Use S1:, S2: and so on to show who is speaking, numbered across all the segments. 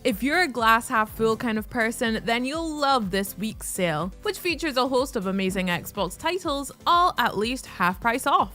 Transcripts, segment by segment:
S1: If you're a glass half full kind of person, then you'll love this week's sale, which features a host of amazing Xbox titles, all at least half price off.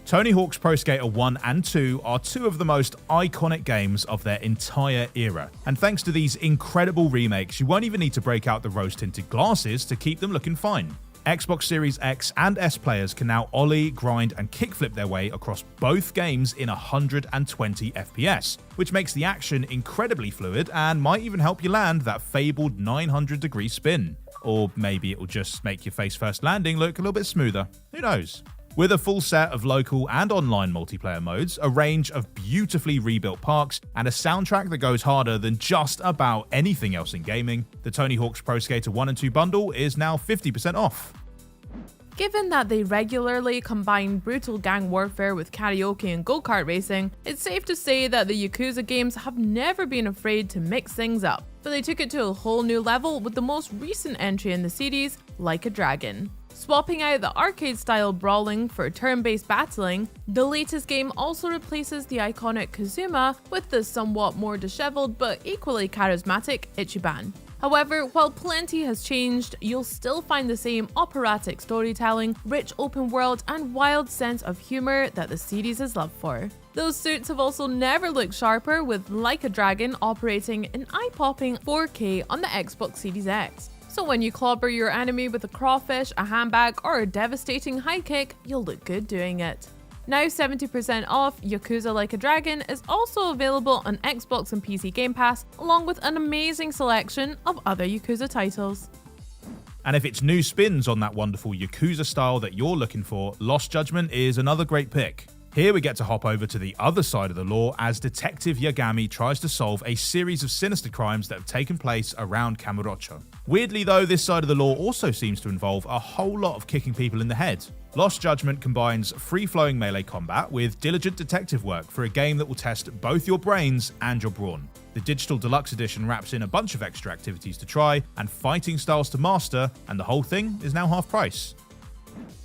S2: Tony Hawk's Pro Skater 1 and 2 are two of the most iconic games of their entire era, and thanks to these incredible remakes, you won't even need to break out the rose-tinted glasses to keep them looking fine. Xbox Series X and S players can now ollie, grind, and kickflip their way across both games in 120 FPS, which makes the action incredibly fluid and might even help you land that fabled 900-degree spin. Or maybe it'll just make your face-first landing look a little bit smoother. Who knows? With a full set of local and online multiplayer modes, a range of beautifully rebuilt parks, and a soundtrack that goes harder than just about anything else in gaming, the Tony Hawk's Pro Skater 1 and 2 bundle is now 50% off.
S1: Given that they regularly combine brutal gang warfare with karaoke and go-kart racing, it's safe to say that the Yakuza games have never been afraid to mix things up, but they took it to a whole new level with the most recent entry in the series, Like a Dragon. Swapping out the arcade-style brawling for turn-based battling, the latest game also replaces the iconic Kazuma with the somewhat more disheveled but equally charismatic Ichiban. However, while plenty has changed, you'll still find the same operatic storytelling, rich open world, and wild sense of humor that the series is loved for. Those suits have also never looked sharper, with Like a Dragon operating in eye-popping 4K on the Xbox Series X. So when you clobber your enemy with a crawfish, a handbag, or a devastating high kick, you'll look good doing it. Now 70% off, Yakuza Like a Dragon is also available on Xbox and PC Game Pass, along with an amazing selection of other Yakuza titles.
S2: And if it's new spins on that wonderful Yakuza style that you're looking for, Lost Judgment is another great pick. Here we get to hop over to the other side of the law as Detective Yagami tries to solve a series of sinister crimes that have taken place around Kamurocho. Weirdly though, this side of the law also seems to involve a whole lot of kicking people in the head. Lost Judgment combines free-flowing melee combat with diligent detective work for a game that will test both your brains and your brawn. The digital deluxe edition wraps in a bunch of extra activities to try and fighting styles to master, and the whole thing is now half price.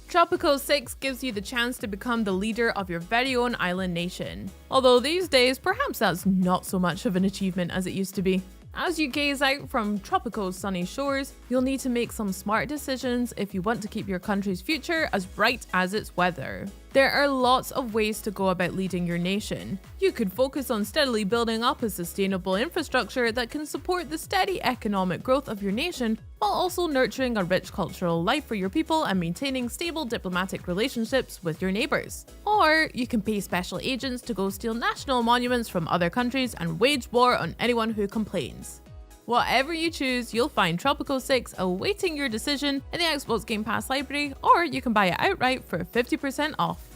S1: Tropico 6 gives you the chance to become the leader of your very own island nation. Although these days, perhaps that's not so much of an achievement as it used to be. As you gaze out from Tropico's sunny shores, you'll need to make some smart decisions if you want to keep your country's future as bright as its weather. There are lots of ways to go about leading your nation. You could focus on steadily building up a sustainable infrastructure that can support the steady economic growth of your nation, while also nurturing a rich cultural life for your people and maintaining stable diplomatic relationships with your neighbours. Or you can pay special agents to go steal national monuments from other countries and wage war on anyone who complains. Whatever you choose, you'll find Tropico 6 awaiting your decision in the Xbox Game Pass library, or you can buy it outright for 50% off.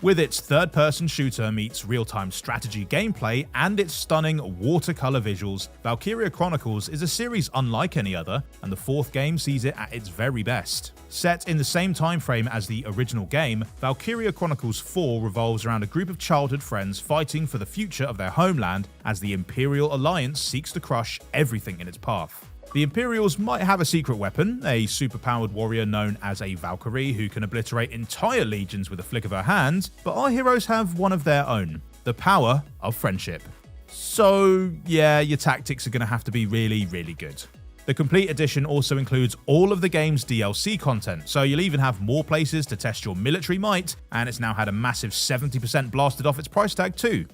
S2: With its third-person shooter meets real-time strategy gameplay and its stunning watercolor visuals, Valkyria Chronicles is a series unlike any other, and the fourth game sees it at its very best. Set in the same time frame as the original game, Valkyria Chronicles 4 revolves around a group of childhood friends fighting for the future of their homeland as the Imperial Alliance seeks to crush everything in its path. The Imperials might have a secret weapon, a superpowered warrior known as a Valkyrie who can obliterate entire legions with a flick of her hand, but our heroes have one of their own, the power of friendship. So yeah, your tactics are going to have to be really, really good. The complete edition also includes all of the game's DLC content, so you'll even have more places to test your military might, and it's now had a massive 70% blasted off its price tag too.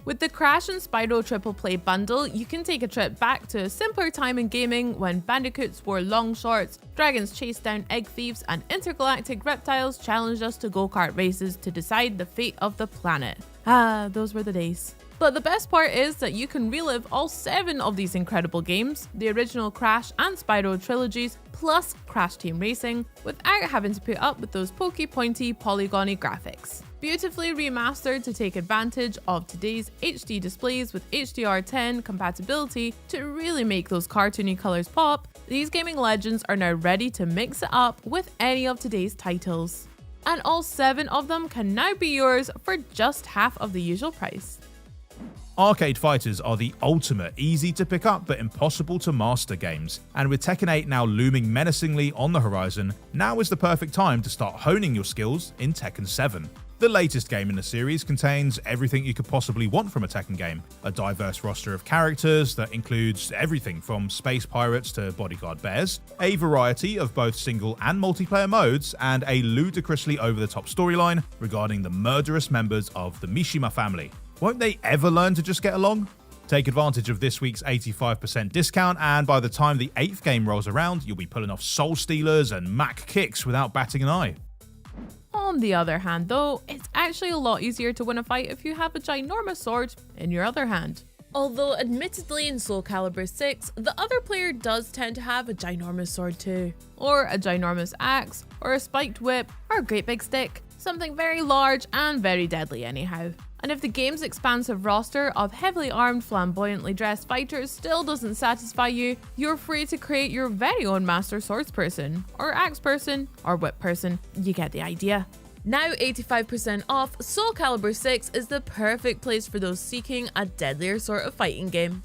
S1: With the Crash and Spyro Triple Play bundle, you can take a trip back to a simpler time in gaming when bandicoots wore long shorts, dragons chased down egg thieves, and intergalactic reptiles challenged us to go-kart races to decide the fate of the planet. Ah, those were the days. But the best part is that you can relive all 7 of these incredible games, the original Crash and Spyro trilogies, plus Crash Team Racing, without having to put up with those pokey pointy polygony graphics. Beautifully remastered to take advantage of today's HD displays with HDR10 compatibility to really make those cartoony colors pop, these gaming legends are now ready to mix it up with any of today's titles. And all 7 of them can now be yours for just half of the usual price.
S2: Arcade fighters are the ultimate easy to pick up but impossible to master games, and with Tekken 8 now looming menacingly on the horizon, now is the perfect time to start honing your skills in Tekken 7. The latest game in the series contains everything you could possibly want from a Tekken game. A diverse roster of characters that includes everything from space pirates to bodyguard bears, a variety of both single and multiplayer modes, and a ludicrously over-the-top storyline regarding the murderous members of the Mishima family. Won't they ever learn to just get along? Take advantage of this week's 85% discount, and by the time the 8th game rolls around, you'll be pulling off Soul Stealers and Mac kicks without batting an eye.
S1: On the other hand though, it's actually a lot easier to win a fight if you have a ginormous sword in your other hand. Although admittedly in Soul Calibur 6, the other player does tend to have a ginormous sword too. Or a ginormous axe, or a spiked whip, or a great big stick. Something very large and very deadly anyhow. And if the game's expansive roster of heavily armed, flamboyantly dressed fighters still doesn't satisfy you, you're free to create your very own master swordsperson, or axe person, or whip person. You get the idea. Now 85% off, Soul Calibur 6 is the perfect place for those seeking a deadlier sort of fighting game.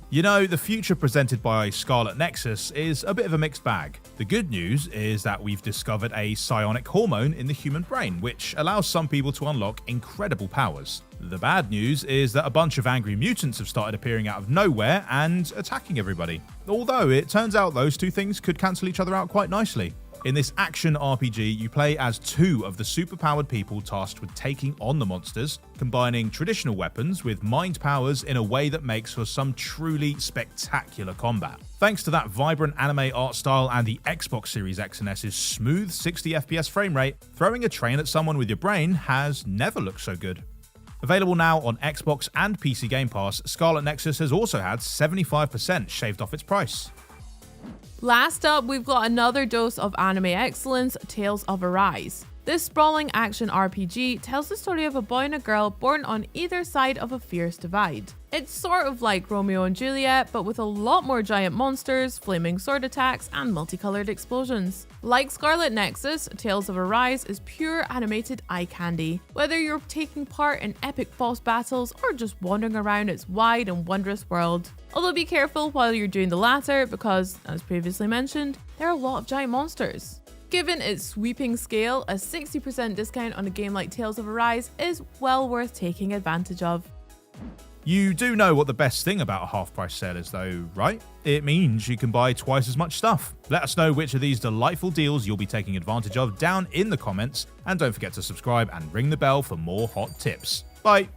S2: You know, the future presented by Scarlet Nexus is a bit of a mixed bag. The good news is that we've discovered a psionic hormone in the human brain, which allows some people to unlock incredible powers. The bad news is that a bunch of angry mutants have started appearing out of nowhere and attacking everybody. Although it turns out those two things could cancel each other out quite nicely. In this action RPG, you play as two of the superpowered people tasked with taking on the monsters, combining traditional weapons with mind powers in a way that makes for some truly spectacular combat. Thanks to that vibrant anime art style and the Xbox Series X and S's smooth 60 FPS frame rate, throwing a train at someone with your brain has never looked so good. Available now on Xbox and PC Game Pass, Scarlet Nexus has also had 75% shaved off its price.
S1: Last up, we've got another dose of anime excellence, Tales of Arise. This sprawling action RPG tells the story of a boy and a girl born on either side of a fierce divide. It's sort of like Romeo and Juliet, but with a lot more giant monsters, flaming sword attacks, and multicolored explosions. Like Scarlet Nexus, Tales of Arise is pure animated eye candy. Whether you're taking part in epic boss battles or just wandering around its wide and wondrous world. Although be careful while you're doing the latter because, as previously mentioned, there are a lot of giant monsters. Given its sweeping scale, a 60% discount on a game like Tales of Arise is well worth taking advantage of.
S2: You do know what the best thing about a half-price sale is though, right? It means you can buy twice as much stuff. Let us know which of these delightful deals you'll be taking advantage of down in the comments, and don't forget to subscribe and ring the bell for more hot tips. Bye!